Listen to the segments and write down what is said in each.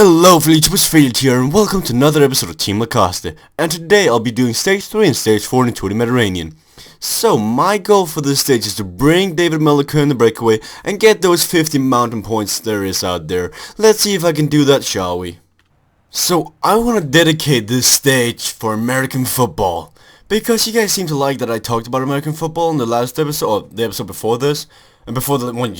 Hello YouTubers, Faded here and welcome to another episode of Team Lacoste, and today I'll be doing Stage 3 and Stage 4 in the Tour de Mediterranean. So my goal for this stage is to bring David Melliker in the breakaway and get those 50 mountain points there is out there. Let's see if I can do that, shall we? So I want to dedicate this stage for American football, because you guys seem to like that I talked about American football in the last episode, or the episode before this, and before the one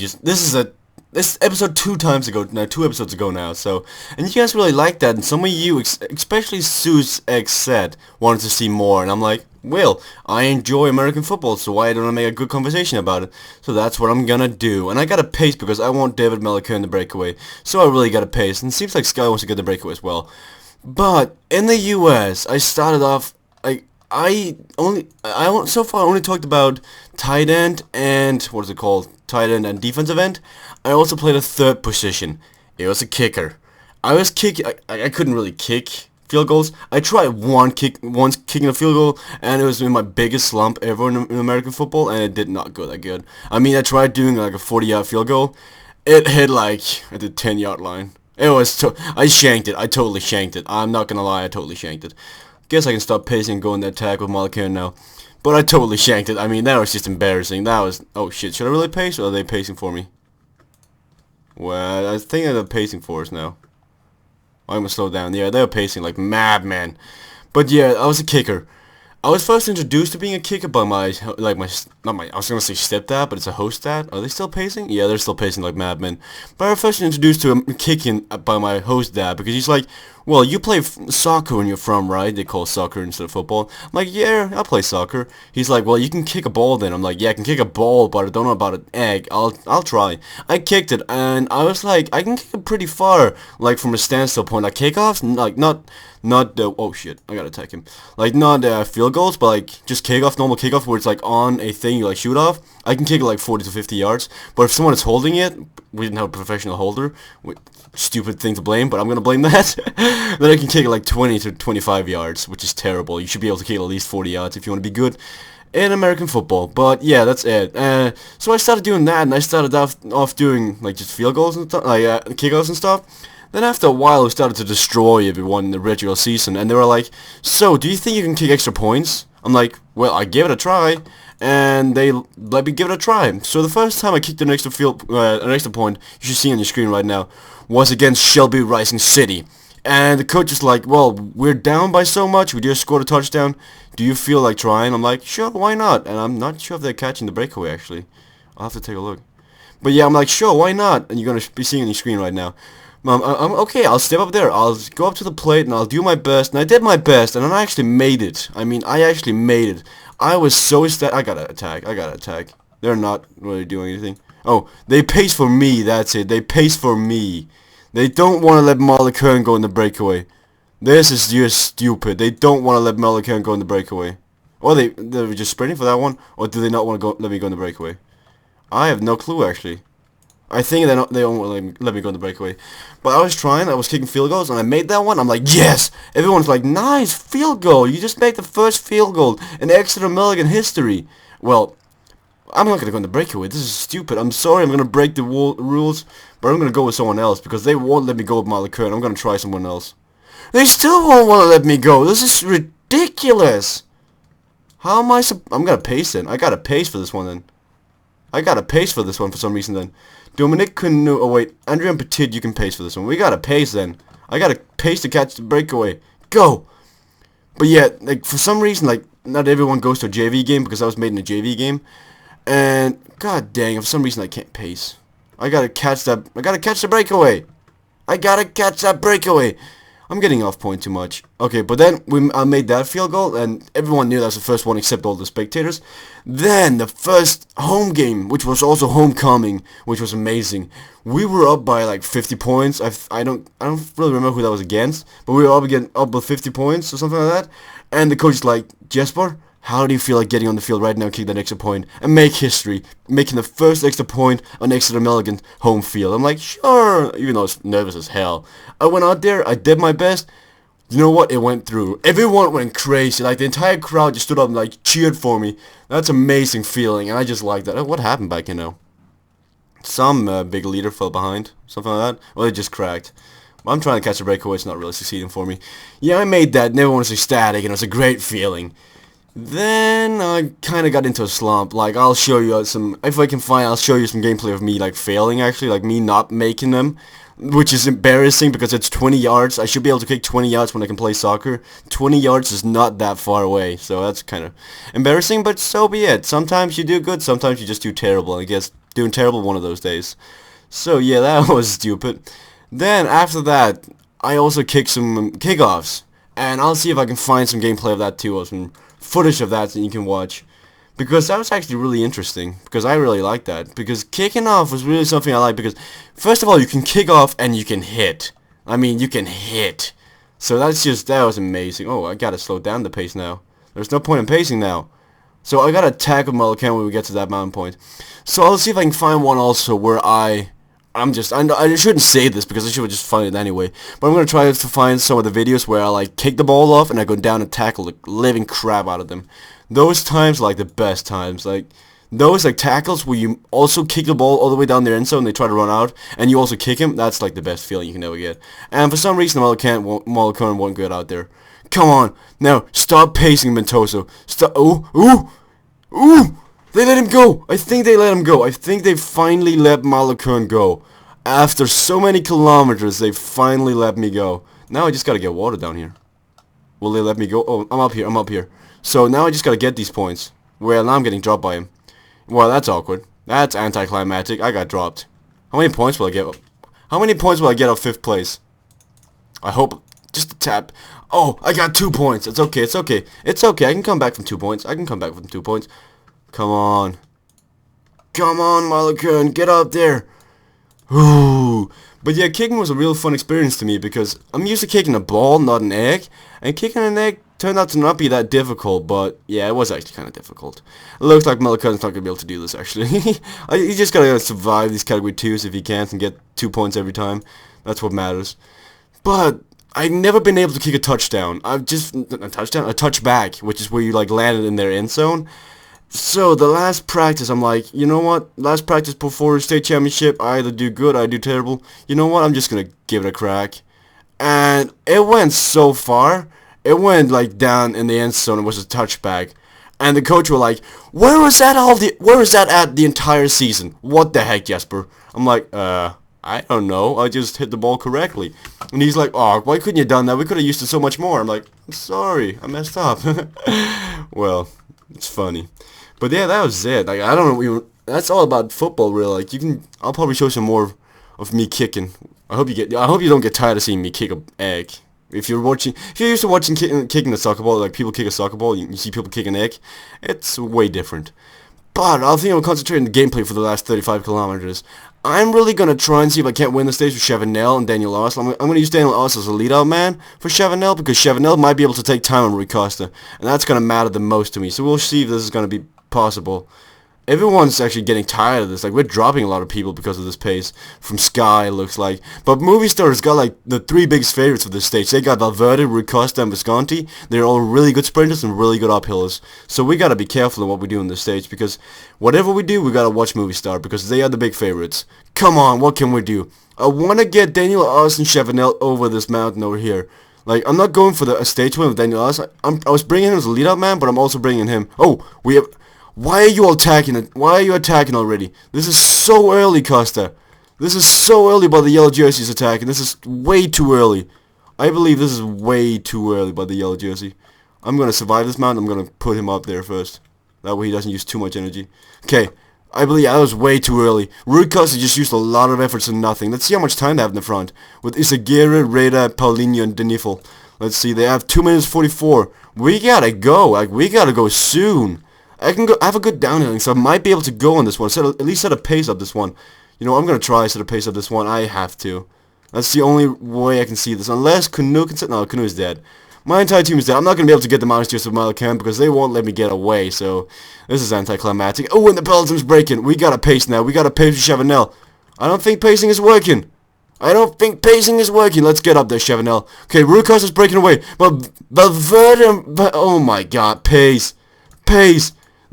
this episode 2 episodes ago now, so, and you guys really liked that, and some of you, especially Zeus X said, wanted to see more, and I'm like, well, I enjoy American football, so why don't I make a good conversation about it? So that's what I'm gonna do, and I gotta pace because I want David Melliker in the breakaway, so I really gotta pace, and it seems like Sky wants to get the breakaway as well. But, in the US, I started off, like, so far I only talked about tight end and, what is it called, tight end and defensive end. I also played a third position. It was a kicker. I was kicking, I couldn't really kick field goals. I tried once kicking a field goal, and it was my biggest slump ever in American football, and it did not go that good. I mean, I tried doing like a 40-yard field goal. It hit like at the 10-yard line. It was, I shanked it. I totally shanked it. I'm not gonna lie, I totally shanked it. Guess I can stop pacing and go in that attack with Malakir now. But I totally shanked it. I mean, that was just embarrassing. That was... Oh, shit. Should I really pace, or are they pacing for me? Well, I think they're pacing for us now. I'm gonna slow down. Yeah, they're pacing like madman. But yeah, I was a kicker. I was first introduced to being a kicker by I was gonna say stepdad, but it's a host dad. Are they still pacing? Yeah, they're still pacing like madmen. But I was first introduced to kicking by my host dad, because he's like, well, you play soccer when you're from, right? They call soccer instead of football. I'm like, yeah, I play soccer. He's like, well, you can kick a ball then. I'm like, yeah, I can kick a ball, but I don't know about an egg. I'll try. I kicked it, and I was like, I can kick it pretty far, like from a standstill point. Like kickoffs, like not the, oh shit, I gotta attack him. Like not field goals, but like just kickoff, normal kickoff where it's like on a thing you like shoot off. I can kick it like 40 to 50 yards. But if someone is holding it, we didn't have a professional holder. Stupid thing to blame, but I'm gonna blame that. Then I can kick it like 20 to 25 yards, which is terrible. You should be able to kick at least 40 yards if you want to be good in American football. But yeah, that's it. So I started doing that, and I started off doing like just field goals and stuff, like kickoffs and stuff. Then after a while, we started to destroy everyone in the regular season, and they were like, so, do you think you can kick extra points? I'm like, well, I gave it a try, and they let me give it a try. So the first time I kicked an extra point, you should see on your screen right now, was against Shelby Rising City. And the coach is like, well, we're down by so much, we just scored a touchdown, do you feel like trying? I'm like, sure, why not? And I'm not sure if they're catching the breakaway, actually. I'll have to take a look. But yeah, I'm like, sure, why not? And you're going to be seeing on your screen right now. I'm okay, I'll step up there, I'll go up to the plate, and I'll do my best, and I did my best, and I actually made it. I mean, I actually made it. I was so I gotta attack. They're not really doing anything. Oh, they pace for me, that's it, they pace for me. They don't want to let Malakern go in the breakaway. This is just stupid. They don't want to let Malakern go in the breakaway. Or they're just sprinting for that one, or do they not want to let me go in the breakaway? I have no clue, actually. I think they don't want to let me go in the breakaway. But I was trying, I was kicking field goals, and I made that one. I'm like, yes! Everyone's like, nice, field goal! You just made the first field goal in Exeter Milligan history. Well, I'm not going to go in the breakaway. This is stupid. I'm sorry, I'm going to break the rules, but I'm going to go with someone else, because they won't let me go with Malakern. I'm going to try someone else. They still won't want to let me go. This is ridiculous. How am I I'm going to pace then. I got to pace for this one then. I got to pace for this one for some reason then. Dominic Canu, oh wait, Andrea Petit, you can pace for this one. We got to pace then. I got to pace to catch the breakaway. Go! But yeah, like for some reason, like not everyone goes to a JV game because I was made in a JV game. And god dang, for some reason I can't pace. I got to catch that, I got to catch the breakaway. I got to catch that breakaway. I'm getting off point too much. Okay, but then I made that field goal, and everyone knew that was the first one except all the spectators. Then the first home game, which was also homecoming, which was amazing. We were up by like 50 points. I don't really remember who that was against, but we were up with 50 points or something like that. And the coach is like, Jesper, how do you feel like getting on the field right now, kick that extra point, and make history, making the first extra point on Exeter Milligan home field? I'm like, sure, even though I was nervous as hell. I went out there, I did my best. You know what? It went through. Everyone went crazy. Like, the entire crowd just stood up and, like, cheered for me. That's an amazing feeling, and I just like that. What happened back, you know? Some big leader fell behind, something like that. Well, it just cracked. I'm trying to catch a breakaway. It's not really succeeding for me. Yeah, I made that. Never want to see static, and it was a great feeling. Then I kind of got into a slump. Like, I'll show you some, if I can find, I'll show you some gameplay of me, like, failing, actually. Like, me not making them, which is embarrassing because it's 20 yards. I should be able to kick 20 yards when I can play soccer. 20 yards is not that far away, so that's kind of embarrassing, but so be it. Sometimes you do good, sometimes you just do terrible, and I guess doing terrible one of those days. So, yeah, that was stupid. Then, after that, I also kicked some kickoffs, and I'll see if I can find some gameplay of that too, or some footage of that you can watch, because that was actually really interesting, because I really like that, because kicking off was really something I like, because, first of all, you can kick off and you can hit. I mean, you can hit. So that was amazing. Oh, I gotta slow down the pace now. There's no point in pacing now. So I gotta tackle Malacan when we get to that mountain point. So I'll see if I can find one also where I shouldn't say this because I should just find it anyway, but I'm going to try to find some of the videos where I like kick the ball off and I go down and tackle the living crap out of them. Those times are like the best times. Like those like tackles where you also kick the ball all the way down their end zone and they try to run out and you also kick him. That's like the best feeling you can ever get. And for some reason Malacan won't get out there. Come on, now stop pacing, Mentoso. Stop. Ooh. They let him go! I think they let him go. I think they finally let Malacan go. After so many kilometers, they finally let me go. Now I just gotta get water down here. Will they let me go? Oh, I'm up here. So now I just gotta get these points. Well, now I'm getting dropped by him. Well, that's awkward. That's anticlimactic. I got dropped. How many points will I get? How many points will I get out of 5th place? I hope... Just a tap. Oh, I got 2 points. It's okay, it's okay. It's okay, I can come back from 2 points. Come on. Come on, Malacan, get up there. Ooh. But yeah, kicking was a real fun experience to me because I'm used to kicking a ball, not an egg. And kicking an egg turned out to not be that difficult, but yeah, it was actually kind of difficult. It looks like Malacan's not going to be able to do this, actually. You just gotta survive these category 2s if you can and get 2 points every time. That's what matters. But I've never been able to kick a touchdown. A touchback, which is where you like landed in their end zone. So the last practice, I'm like, you know what? Last practice before state championship, I either do good or I do terrible. You know what? I'm just gonna give it a crack. And it went so far. It went like down in the end zone. It was a touchback. And the coach were like, where was that at the entire season? What the heck, Jesper? I'm like, I don't know. I just hit the ball correctly. And he's like, oh, why couldn't you have done that? We could have used it so much more. I'm like, I'm sorry. I messed up. Well, it's funny. But yeah, that was it. Like, I don't know. That's all about football, really. Like, I'll probably show some more of me kicking. I hope you don't get tired of seeing me kick an egg. If you're used to watching kicking a soccer ball, like people kick a soccer ball, you see people kick an egg, it's way different. But I think I'll concentrate on the gameplay for the last 35 kilometers. I'm really going to try and see if I can't win the stage with Chavanel and Daniel Oss. I'm going to use Daniel Oss as a lead-out man for Chavanel because Chavanel might be able to take time on Rui Costa. And that's going to matter the most to me. So we'll see if this is going to be possible. Everyone's actually getting tired of this. Like, we're dropping a lot of people because of this pace. From Sky, it looks like. But Movistar's got, like, the 3 biggest favorites for this stage. They got Valverde, Rui Costa, and Visconti. They're all really good sprinters and really good uphillers. So we gotta be careful in what we do in this stage. Because whatever we do, we gotta watch Movistar. Because they are the big favorites. Come on, what can we do? I wanna get Daniel Oss and Chavanel over this mountain over here. Like, I'm not going for a stage win with Daniel Oss. I was bringing him as a lead-out man, but I'm also bringing him... Oh, we have... Why are you all attacking it? Why are you attacking already? This is so early, Costa. This is so early by the yellow jerseys attacking. This is way too early. I believe this is way too early by the yellow jersey. I'm going to survive this mountain. I'm going to put him up there first. That way he doesn't use too much energy. Okay. I believe that was way too early. Rui Costa just used a lot of efforts and nothing. Let's see how much time they have in the front. With Isaguirre, Reda, Paulinho, and Denifel. Let's see. They have 2 minutes 44. We gotta go. Like, we gotta go soon. I have a good downhilling, so I might be able to go on this one. At least set a pace up this one. You know, I'm going to try set a pace up this one. I have to. That's the only way I can see this. Unless Canoe can set... No, Canoe is dead. My entire team is dead. I'm not going to be able to get the Monsters of Malacan because they won't let me get away. So, this is anticlimactic. Oh, and the peloton's breaking. We got to pace now. We got to pace with Chavanel. I don't think pacing is working. Let's get up there, Chavanel. Okay, Rui Costa's breaking away. But Valverde... Oh my god. Pace.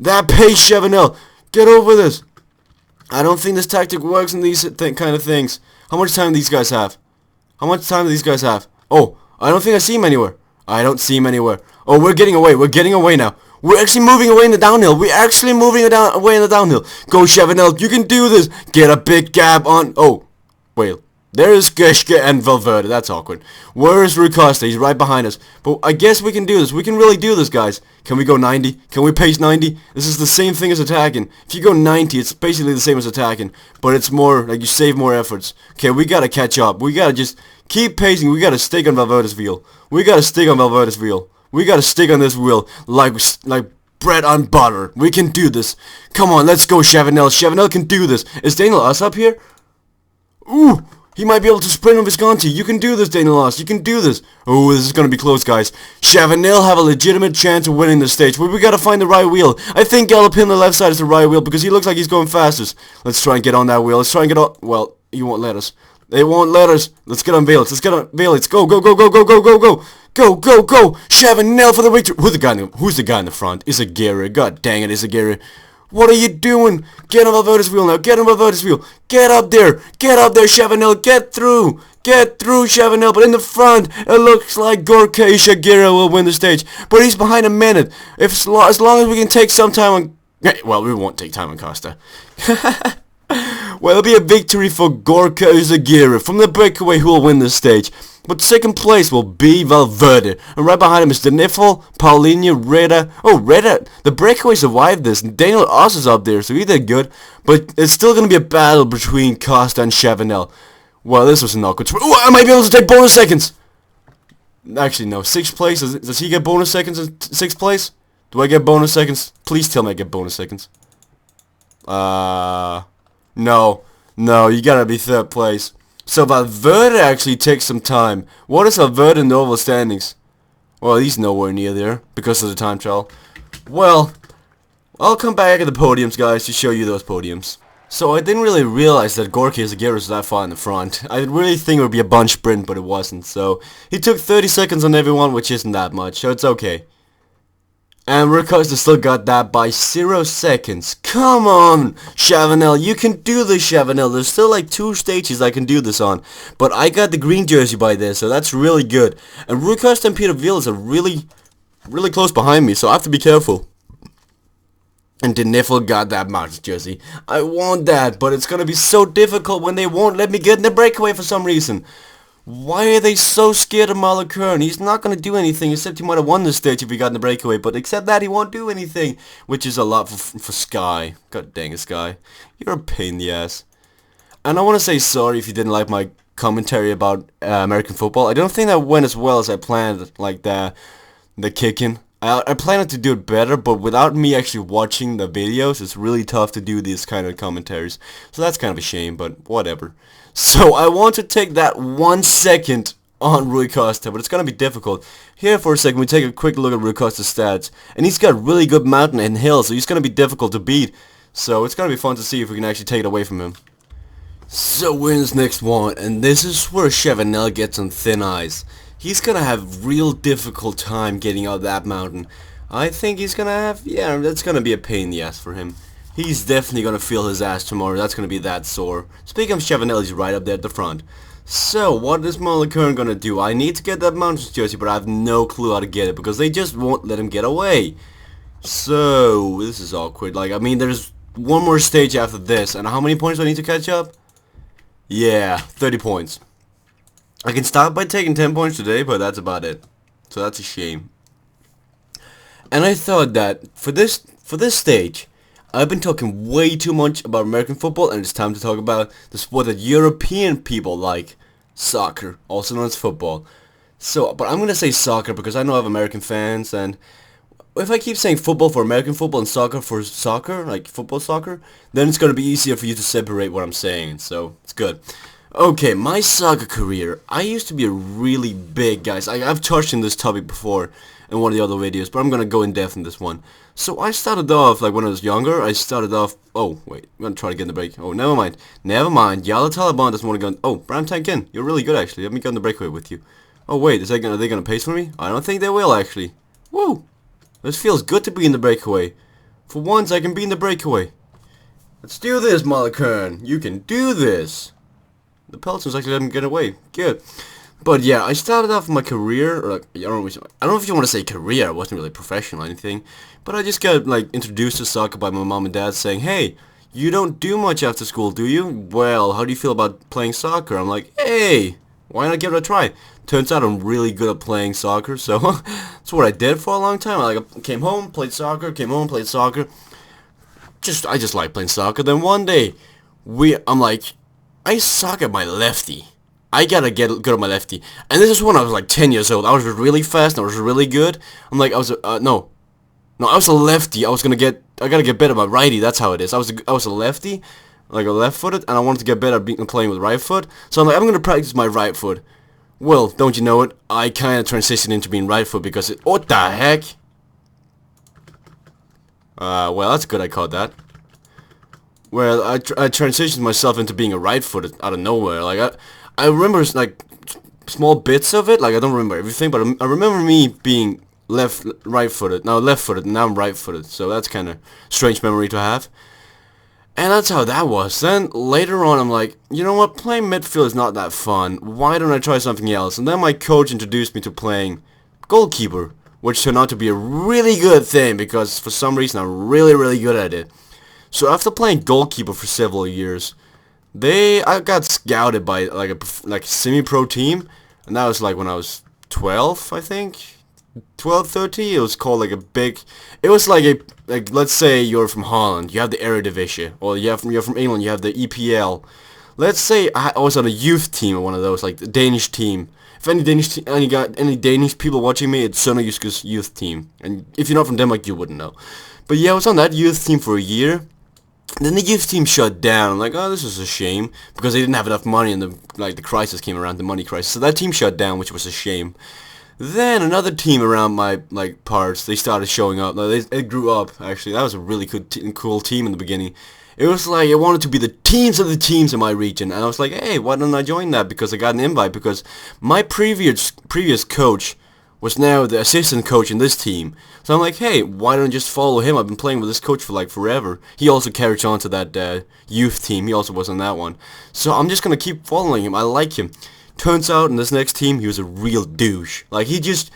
That pace, Chavanel. Get over this. I don't think this tactic works in these kind of things. How much time do these guys have? How much time do these guys have? Oh, I don't think I see him anywhere. I don't see him anywhere. Oh, we're getting away. We're getting away now. We're actually moving away in the downhill. We're actually moving away in the downhill. Go, Chavanel. You can do this. Get a big gap on... Oh, wait. There is Geschke and Valverde. That's awkward. Where is Lacoste? He's right behind us. But I guess we can do this. We can really do this, guys. Can we go 90? Can we pace 90? This is the same thing as attacking. If you go 90, it's basically the same as attacking. But it's more, like, you save more efforts. Okay, we gotta catch up. We gotta just keep pacing. We gotta stick on Valverde's wheel. We gotta stick on Valverde's wheel. We gotta stick on this wheel like bread on butter. We can do this. Come on, let's go, Chavanel. Chavanel can do this. Is Daniel Us up here? Ooh! He might be able to sprint on Visconti. You can do this, Daniel Loss. You can do this. Oh, this is going to be close, guys. Chavanel have a legitimate chance of winning the stage, but we got to find the right wheel. I think Galopin on the left side is the right wheel because he looks like he's going fastest. Let's try and get on that wheel. Let's try and get on... Well, he won't let us. They won't let us. Let's get on Valence. Let's get on Valence. Go, go, go, go, go, go, go, go. Go, go, go. Chavanel for the victory. Who's the guy in the front? It's a Gary. God dang it, it's a Gary. What are you doing? Get on Valverde's wheel now. Get on Valverde's wheel. Get up there. Get up there, Chavanel. Get through. Get through, Chavanel. But in the front, it looks like Gorka Ishagirre will win the stage. But he's behind a minute. As long as we can take some time on... Well, we won't take time on Costa. Well, it'll be a victory for Gorka Ishagirre from the breakaway who will win this stage. But second place will be Valverde. And right behind him is Denifel, Paulinho, Reda. Oh, Reda, the breakaway survived this. Daniel Oss is up there, so he did good. But it's still going to be a battle between Costa and Chavanel. Well, this was an awkward... Oh, I might be able to take bonus seconds! Actually, no. 6th place? Does he get bonus seconds in 6th place? Do I get bonus seconds? Please tell me I get bonus seconds. No. No, you gotta be 3rd place. So Valverde actually takes some time. What is Valverde in the overall standings? Well, he's nowhere near there because of the time trial. Well, I'll come back at the podiums, guys, to show you those podiums. So I didn't really realize that Gorka Ishagirre was that far in the front. I really think it would be a bunch sprint, but it wasn't. So he took 30 seconds on everyone, which isn't that much, so it's okay. And Lacoste still got that by 0 seconds. Come on, Chavanel. You can do this, Chavanel. There's still like 2 stages I can do this on. But I got the green jersey by this, so that's really good. And Lacoste and Peter Vilas are really close behind me, so I have to be careful. And Denifel got that mountain jersey. I want that, but it's gonna be so difficult when they won't let me get in the breakaway for some reason. Why are they so scared of Malakern? He's not going to do anything, except he might have won this stage if he got in the breakaway, but except that, he won't do anything, which is a lot for Sky. God dang it, Sky. You're a pain in the ass. And I want to say sorry if you didn't like my commentary about American football. I don't think that went as well as I planned, like the kicking. I planned to do it better, but without me actually watching the videos, it's really tough to do these kind of commentaries. So that's kind of a shame, but whatever. So I want to take that 1 second on Rui Costa, but it's going to be difficult. Here for a second, we take a quick look at Rui Costa's stats. And he's got really good mountain and hill, so he's going to be difficult to beat. So it's going to be fun to see if we can actually take it away from him. So we're in this next one, and this is where Chavanel gets on thin ice. He's going to have real difficult time getting out of that mountain. I think he's going to have, yeah, that's going to be a pain in the ass for him. He's definitely going to feel his ass tomorrow. That's going to be that sore. Speaking of Chavanel, he's right up there at the front. So, what is Malakern going to do? I need to get that Mountains jersey, but I have no clue how to get it, because they just won't let him get away. So, this is awkward. Like, I mean, there's one more stage after this, and how many points do I need to catch up? Yeah, 30 points. I can start by taking 10 points today, but that's about it. So that's a shame. And I thought that, for this stage, I've been talking way too much about American football, and it's time to talk about the sport that European people like. Soccer, also known as football. So, but I'm going to say soccer because I know I have American fans, and if I keep saying football for American football and soccer for soccer, like football soccer, then it's going to be easier for you to separate what I'm saying, so it's good. Okay, my soccer career. I used to be a really big, guys. I've touched on this topic before in one of the other videos, but I'm going to go in depth in this one. So I started off, like when I was younger, oh, wait, I'm going to try to get in the break. Oh, never mind. Never mind. Yala Taliban doesn't want to go oh, Bram Tankin, you're really good actually. Let me get in the breakaway with you. Oh, wait, are they going to pace for me? I don't think they will actually. Woo! This feels good to be in the breakaway. For once, I can be in the breakaway. Let's do this, Malakern. You can do this. The Peltons actually let him get away. Good. But yeah, I started off my career, or like, I don't know if you want to say career, I wasn't really professional or anything, but I just got like introduced to soccer by my mom and dad saying, hey, you don't do much after school, do you? Well, how do you feel about playing soccer? I'm like, hey, why not give it a try? Turns out I'm really good at playing soccer, so that's what I did for a long time. I came home, played soccer, came home, played soccer. I just like playing soccer. Then one day, I'm like, I suck at my lefty. I gotta get good at my lefty. And this is when I was like 10 years old. I was really fast and I was really good. I'm like, no, I was a lefty. I gotta get better at my righty. That's how it is. I was a lefty, like a left-footed, and I wanted to get better at playing with right foot. So I'm like, I'm gonna practice my right foot. Well, don't you know it? I kind of transitioned into being right foot because what the heck? Well, that's good. I caught that. Well, I transitioned myself into being a right footed out of nowhere. Like I remember like small bits of it. Like I don't remember everything, but I remember me being left footed. Now left footed. Now I'm right footed. So that's kind of strange memory to have. And that's how that was. Then later on, I'm like, you know what? Playing midfield is not that fun. Why don't I try something else? And then my coach introduced me to playing goalkeeper, which turned out to be a really good thing because for some reason I'm really, really good at it. So after playing goalkeeper for several years, I got scouted by like a semi-pro team, and that was like when I was 12, I think. 12, 13. It was called like a big. It was like let's say you're from Holland, you have the Eredivisie, or you're from England, you have the EPL. Let's say I was on a youth team or one of those, like the Danish team. If any Danish people watching me, it's Sønderjysk's youth team, and if you're not from Denmark, you wouldn't know. But yeah, I was on that youth team for a year. Then the youth team shut down. I'm like, oh, this is a shame because they didn't have enough money, and the crisis came around, the money crisis. So that team shut down, which was a shame. Then another team around my parts, they started showing up. They grew up actually. That was a really cool team in the beginning. It was like I wanted to be the teams of the teams in my region, and I was like, hey, why don't I join that? Because I got an invite because my previous coach was now the assistant coach in this team. So I'm like, hey, why don't I just follow him? I've been playing with this coach for like forever. He also carried on to that youth team. He also was on that one. So I'm just gonna keep following him. I like him. Turns out in this next team, he was a real douche. Like he just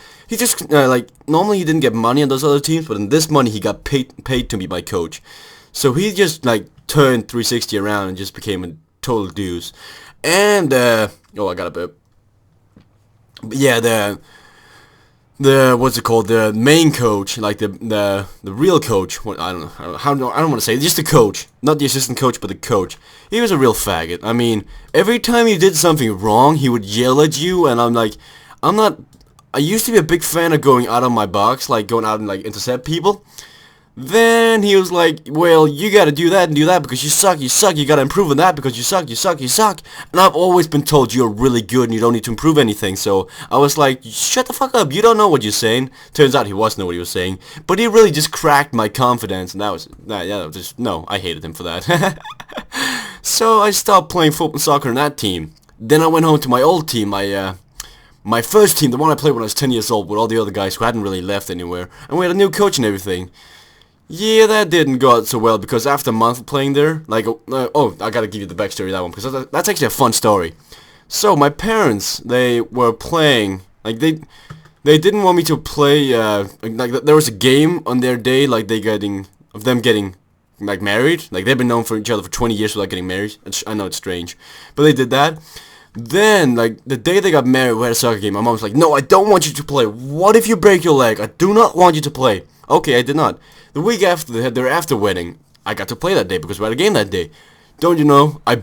like normally he didn't get money on those other teams, but in this money he got paid to be my coach. So he just like turned 360 around and just became a total douche. And oh, I got a bit. Yeah, the what's it called, the main coach, like the real coach, I don't know how, I don't want to say, just the coach, not the assistant coach, but the coach. He was a real faggot. I mean, every time you did something wrong, he would yell at you, and I'm like, I used to be a big fan of going out of my box, like going out and like intercept people. Then he was like, well, you gotta do that and do that because you suck, you gotta improve on that because you suck. And I've always been told you're really good and you don't need to improve anything, so I was like, shut the fuck up, you don't know what you're saying. Turns out he was know what he was saying, but he really just cracked my confidence, and that was just, no, I hated him for that. So I stopped playing football and soccer in that team. Then I went home to my old team, my first team, the one I played when I was 10 years old with all the other guys who hadn't really left anywhere, and we had a new coach and everything. Yeah, that didn't go out so well because after a month of playing there, like, oh, I gotta give you the backstory of that one because that's actually a fun story. So my parents, they were playing, like they didn't want me to play, like there was a game on their day, like them getting like married, like they've been known for each other for 20 years without getting married. I know it's strange, but they did that. Then, like, the day they got married, we had a soccer game. My mom was like, no, I don't want you to play. What if you break your leg? I do not want you to play. Okay, I did not. The week after, they had their after wedding. I got to play that day because we had a game that day. Don't you know, I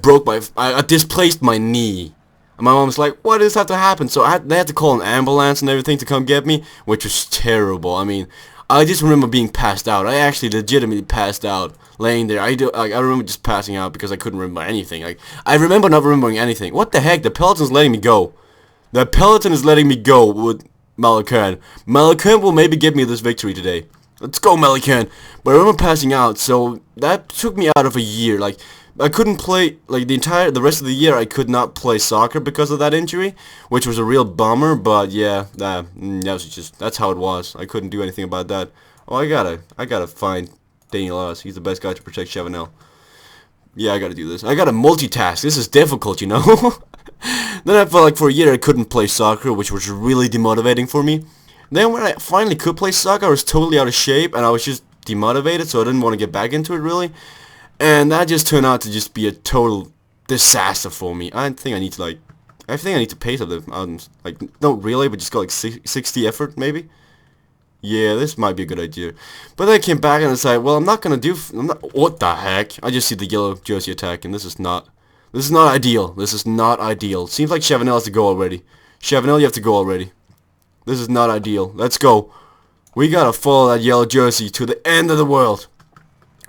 displaced my knee. And my mom was like, why does this have to happen? So they had to call an ambulance and everything to come get me, which was terrible. I mean, I just remember being passed out. I actually legitimately passed out, laying there. I remember just passing out because I couldn't remember anything. Like, I remember not remembering anything. What the heck? The peloton's letting me go. The peloton is letting me go with Malacan. Malacan will maybe give me this victory today. Let's go, Malacan. But I remember passing out, so that took me out of a year. Like, I couldn't play, like, the rest of the year I could not play soccer because of that injury, which was a real bummer, but yeah, that's how it was. I couldn't do anything about that. Oh, I gotta find Daniel Oz. He's the best guy to protect Chavanel. Yeah, I gotta do this. I gotta multitask. This is difficult, you know? Then I felt like for a year I couldn't play soccer, which was really demotivating for me. Then when I finally could play soccer, I was totally out of shape, and I was just demotivated, so I didn't want to get back into it really. And that just turned out to just be a total disaster for me. I think I need to pace up the like, not really, but just go like 60 effort maybe. Yeah, this might be a good idea. But then I came back and I decided, well, what the heck? I just see the yellow jersey attacking. This is not ideal. This is not ideal. Seems like Chavanel has to go already. Chavanel, you have to go already. This is not ideal. Let's go. We gotta follow that yellow jersey to the end of the world.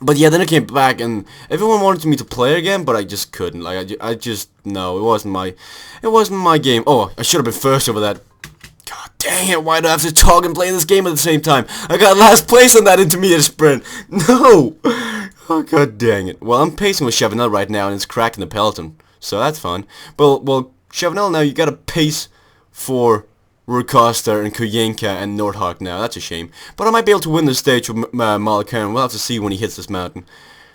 But yeah, then I came back and everyone wanted me to play again, but I just couldn't. Like, no, it wasn't my game. Oh, I should have been first over that. God dang it, why do I have to talk and play this game at the same time? I got last place on that intermediate sprint. No! Oh, god dang it. Well, I'm pacing with Chavanel right now, and it's cracking the peloton. So that's fun. But, well, Chavanel now, you gotta pace for Lacoste and Kuyenka and Nordhawk now. That's a shame. But I might be able to win this stage with Malakan. We'll have to see when he hits this mountain.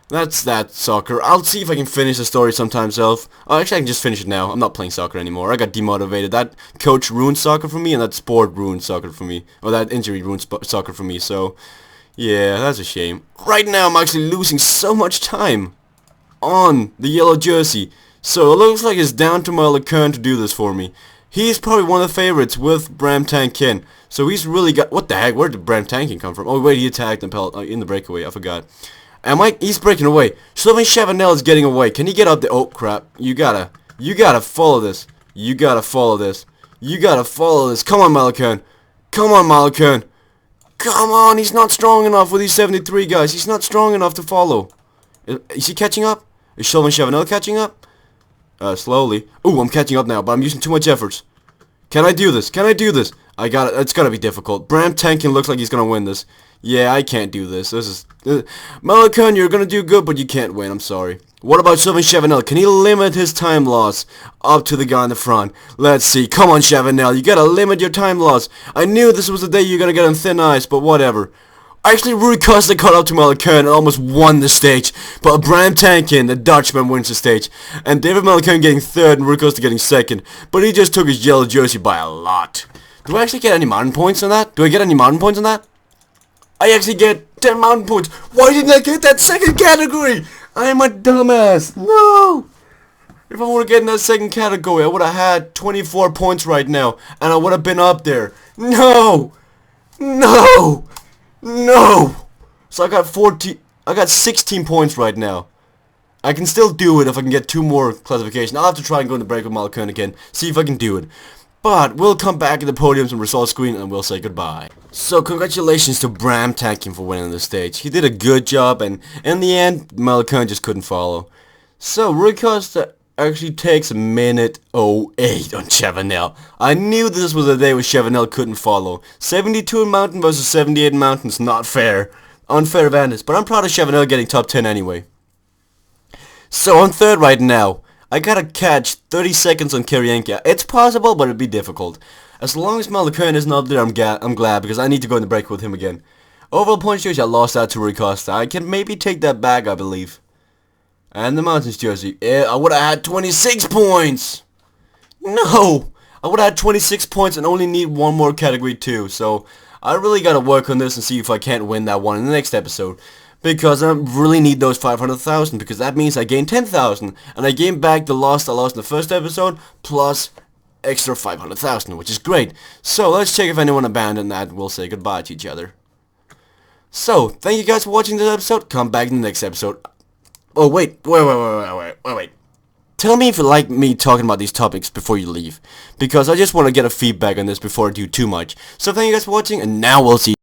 That's that soccer. I'll see if I can finish the story sometime else. Oh, actually, I can just finish it now. I'm not playing soccer anymore. I got demotivated. That coach ruined soccer for me, and that sport ruined soccer for me. Or that injury ruined soccer for me, so... yeah, that's a shame. Right now, I'm actually losing so much time on the yellow jersey. So it looks like it's down to my Lacoste to do this for me. He's probably one of the favorites with Bram Tankin. So he's really got... what the heck? Where did Bram Tankin come from? Oh, wait, he attacked in the breakaway. I forgot. He's breaking away. Sloven Chavanel is getting away. Can he get up there? Oh, crap. You gotta follow this. You gotta follow this. You gotta follow this. Come on, Malakan. Come on, Malakan. Come on, he's not strong enough with these 73 guys. He's not strong enough to follow. Is he catching up? Is Sloven Chavanel catching up? Slowly. Ooh, I'm catching up now, but I'm using too much efforts. Can I do this? Can I do this? I got it. It's gotta be difficult. Bram Tankin looks like he's gonna win this. Yeah, I can't do this. Malakan, you're gonna do good, but you can't win. I'm sorry. What about Sloven Chavanel? Can he limit his time loss up to the guy in the front? Let's see. Come on, Chavanel. You gotta limit your time loss. I knew this was the day you're gonna get on thin ice, but whatever. Actually, Lacoste caught up to Malakan and almost won the stage. But Bram Tankin, the Dutchman, wins the stage. And David Malakan getting third and Lacoste getting second. But he just took his yellow jersey by a lot. Do I actually get any mountain points on that? Do I get any mountain points on that? I actually get 10 mountain points. Why didn't I get that second category? I am a dumbass. No. If I would have gotten that second category, I would have had 24 points right now. And I would have been up there. No. No. No. So I got 16 points right now. I can still do it if I can get 2 more classifications. I'll have to try and go in the break with Malakan again. See if I can do it. But we'll come back at the podiums and results screen and we'll say goodbye. So congratulations to Bram Tankin for winning the stage. He did a good job and in the end, Malakan just couldn't follow. So Lacoste actually takes a minute 08 on Chavanel. I knew this was a day where Chavanel couldn't follow. 72 in mountain versus 78 in mountains, not fair. Unfair advantage, but I'm proud of Chavanel getting top 10 anyway. So I'm third right now. I gotta catch 30 seconds on Kuyenka. It's possible, but it'd be difficult. As long as Malakan isn't up there, I'm glad, because I need to go in the break with him again. Overall points jersey, I lost out to Lacoste. I can maybe take that back, I believe. And the mountains jersey. Yeah, I would have had 26 points! No! I would have had 26 points and only need one more category 2. So, I really gotta work on this and see if I can't win that one in the next episode. Because I really need those 500,000, because that means I gain 10,000, and I gain back the loss I lost in the first episode, plus extra 500,000, which is great. So let's check if anyone abandoned that. We'll say goodbye to each other. So, thank you guys for watching this episode. Come back in the next episode. Oh, wait. Tell me if you like me talking about these topics before you leave, because I just want to get a feedback on this before I do too much. So thank you guys for watching, and now we'll see